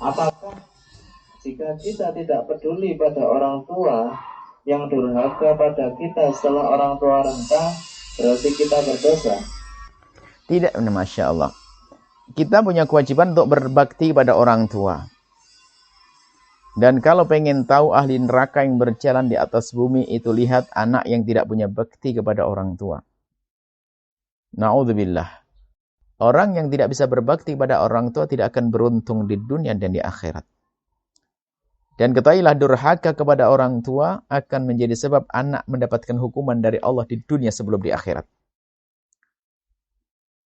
Apakah jika kita tidak peduli pada orang tua yang durhaka pada kita setelah orang tua renta, berarti kita berdosa? Tidak, Masya Allah. Kita punya kewajiban untuk berbakti pada orang tua. Dan kalau pengen tahu ahli neraka yang berjalan di atas bumi, itu lihat anak yang tidak punya bakti kepada orang tua. Na'udzubillah. Orang yang tidak bisa berbakti pada orang tua tidak akan beruntung di dunia dan di akhirat. Dan ketahuilah durhaka kepada orang tua akan menjadi sebab anak mendapatkan hukuman dari Allah di dunia sebelum di akhirat.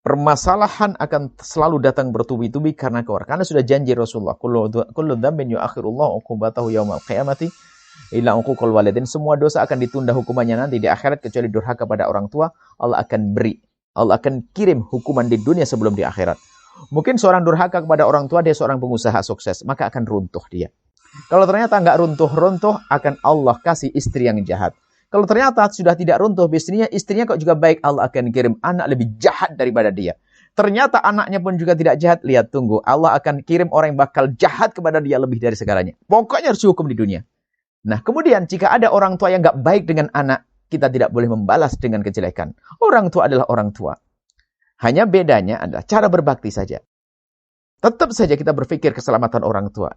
Permasalahan akan selalu datang bertubi-tubi karena sudah janji Rasulullah, kullu dzambin yu'akhirullahu 'uqubatahu yaumal qiyamati illa 'uquqal walidain. Semua dosa akan ditunda hukumannya nanti di akhirat kecuali durhaka pada orang tua. Allah akan kirim hukuman di dunia sebelum di akhirat. Mungkin seorang durhaka kepada orang tua, dia seorang pengusaha sukses, maka akan runtuh dia. Kalau ternyata enggak runtuh, akan Allah kasih istri yang jahat. Kalau ternyata sudah tidak runtuh istrinya kok juga baik, Allah akan kirim anak lebih jahat daripada dia. Ternyata anaknya pun juga tidak jahat, lihat tunggu, Allah akan kirim orang yang bakal jahat kepada dia lebih dari segalanya. Pokoknya harus dihukum di dunia. Nah, kemudian jika ada orang tua yang enggak baik dengan anak, kita tidak boleh membalas dengan kejelekan. Orang tua adalah orang tua. Hanya bedanya adalah cara berbakti saja. Tetap saja kita berpikir keselamatan orang tua.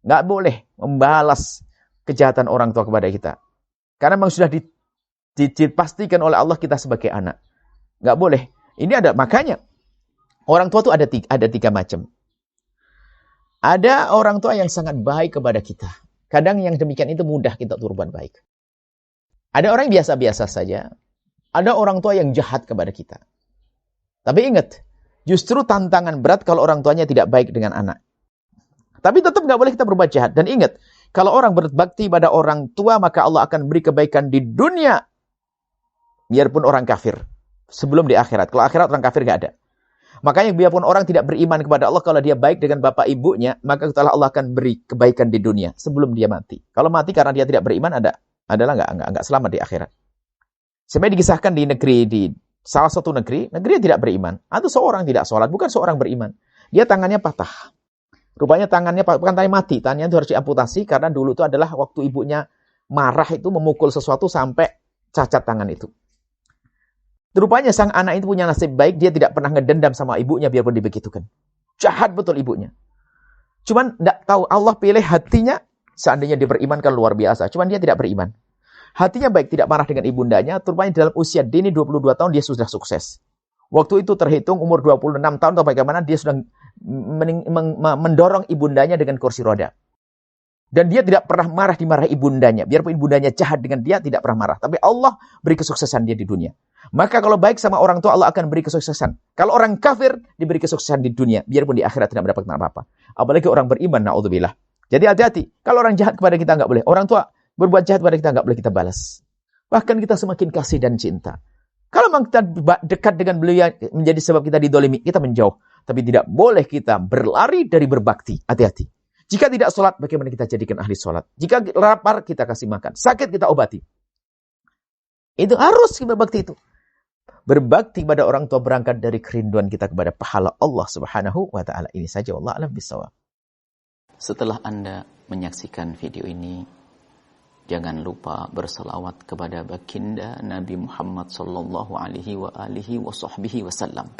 Enggak boleh membalas kejahatan orang tua kepada kita. Karena memang sudah dipastikan oleh Allah kita sebagai anak. Nggak boleh. Ini ada, makanya orang tua itu ada tiga macam. Ada orang tua yang sangat baik kepada kita. Kadang yang demikian itu mudah kita berbuat baik. Ada orang yang biasa-biasa saja. Ada orang tua yang jahat kepada kita. Tapi ingat, justru tantangan berat kalau orang tuanya tidak baik dengan anak. Tapi tetap nggak boleh kita berbuat jahat. Dan ingat, kalau orang berbakti pada orang tua, maka Allah akan beri kebaikan di dunia. Biarpun orang kafir. Sebelum di akhirat. Kalau akhirat orang kafir nggak ada. Makanya biarpun orang tidak beriman kepada Allah, kalau dia baik dengan bapak ibunya, maka Allah akan beri kebaikan di dunia sebelum dia mati. Kalau mati karena dia tidak beriman, adalah nggak selamat di akhirat. Sampai dikisahkan di salah satu negeri yang tidak beriman. Atau seorang tidak sholat, bukan seorang beriman. Dia tangannya patah. Rupanya tangannya, bukan tangannya mati, tangannya itu harus diamputasi karena dulu itu adalah waktu ibunya marah itu memukul sesuatu sampai cacat tangan itu. Rupanya sang anak itu punya nasib baik, dia tidak pernah ngedendam sama ibunya biarpun dibegitukan. Jahat betul ibunya. Cuman tidak tahu Allah pilih hatinya, seandainya dia beriman kan luar biasa. Cuman dia tidak beriman. Hatinya baik, tidak marah dengan ibundanya, rupanya dalam usia dini 22 tahun dia sudah sukses. Waktu itu terhitung umur 26 tahun atau bagaimana dia sudah mendorong ibundanya dengan kursi roda. Dan dia tidak pernah marah dimarahi ibundanya. Biarpun ibundanya jahat dengan dia, tidak pernah marah. Tapi Allah beri kesuksesan dia di dunia. Maka kalau baik sama orang tua, Allah akan beri kesuksesan. Kalau orang kafir, diberi kesuksesan di dunia. Biarpun di akhirat tidak mendapatkan apa-apa. Apalagi orang beriman, na'udzubillah. Jadi hati-hati. Kalau orang jahat kepada kita, nggak boleh. Orang tua berbuat jahat kepada kita, nggak boleh kita balas. Bahkan kita semakin kasih dan cinta. Kalau memang kita dekat dengan beliau menjadi sebab kita didolimi, kita menjauh. Tapi tidak boleh kita berlari dari berbakti. Hati-hati. Jika tidak sholat, bagaimana kita jadikan ahli sholat? Jika lapar, kita kasih makan. Sakit, kita obati. Itu harus berbakti itu. Berbakti pada orang tua berangkat dari kerinduan kita kepada pahala Allah Subhanahu wa Ta'ala. Ini saja, wallahu a'lam bishawab. Setelah Anda menyaksikan video ini, jangan lupa berselawat kepada baginda Nabi Muhammad sallallahu alaihi wa alihi wa sahbihi wasallam.